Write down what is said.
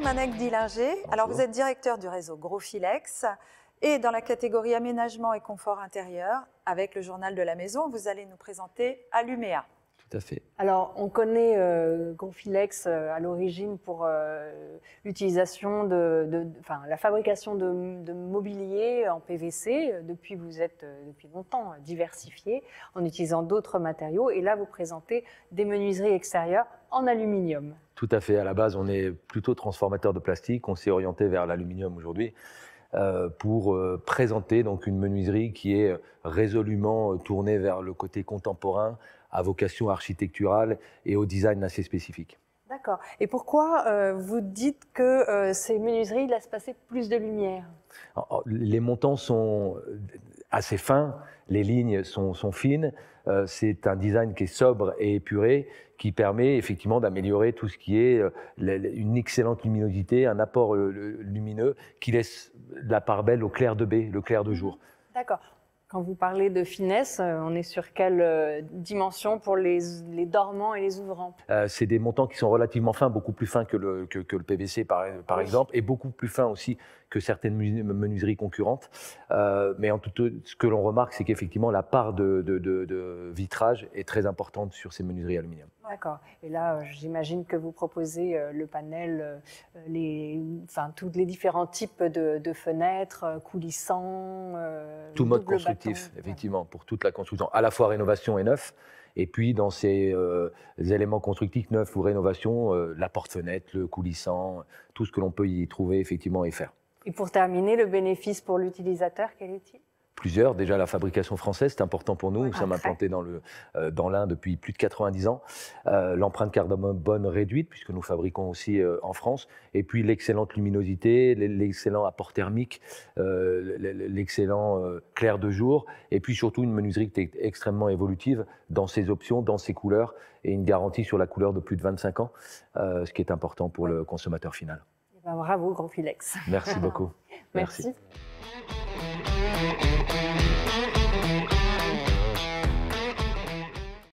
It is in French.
Manek Dillinger. Alors, vous êtes directeur du réseau Growfilex et dans la catégorie aménagement et confort intérieur, avec le journal de la maison, vous allez nous présenter Alumea. Tout à fait. Alors, on connaît Growfilex à l'origine pour l'utilisation la fabrication de mobilier en PVC. Depuis, vous êtes depuis longtemps diversifié en utilisant d'autres matériaux. Et là, vous présentez des menuiseries extérieures en aluminium. Tout à fait. À la base, on est plutôt transformateur de plastique. On s'est orienté vers l'aluminium aujourd'hui pour présenter donc une menuiserie qui est résolument tournée vers le côté contemporain, à vocation architecturale et au design assez spécifique. D'accord. Et pourquoi vous dites que ces menuiseries laissent passer plus de lumière? Les montants sont assez fins, les lignes sont fines. C'est un design qui est sobre et épuré, qui permet effectivement d'améliorer tout ce qui est une excellente luminosité, un apport lumineux qui laisse la part belle au clair de baie, le clair de jour. D'accord. Quand vous parlez de finesse, on est sur quelle dimension pour les dormants et les ouvrants? C'est des montants qui sont relativement fins, beaucoup plus fins que le PVC par exemple, et beaucoup plus fins aussi que certaines menuiseries concurrentes. Mais en tout, ce que l'on remarque, c'est qu'effectivement la part de vitrage est très importante sur ces menuiseries aluminium. D'accord. Et là, j'imagine que vous proposez le panel, tous les différents types de fenêtres, coulissants. Tout mode constructif, effectivement, pour toute la construction, à la fois rénovation et neuf. Et puis, dans ces éléments constructifs, neufs ou rénovation, la porte-fenêtre, le coulissant, tout ce que l'on peut y trouver effectivement et faire. Et pour terminer, le bénéfice pour l'utilisateur, quel est-il? Plusieurs. Déjà, la fabrication française, c'est important pour nous. Nous sommes implantés dans l'Ain depuis plus de 90 ans. L'empreinte carbone réduite, puisque nous fabriquons aussi en France. Et puis, l'excellente luminosité, l'excellent apport thermique, l'excellent clair de jour. Et puis, surtout, une menuiserie qui est extrêmement évolutive dans ses options, dans ses couleurs. Et une garantie sur la couleur de plus de 25 ans, ce qui est important pour le consommateur final. Bravo, Growfilex. Merci beaucoup. Merci. Merci.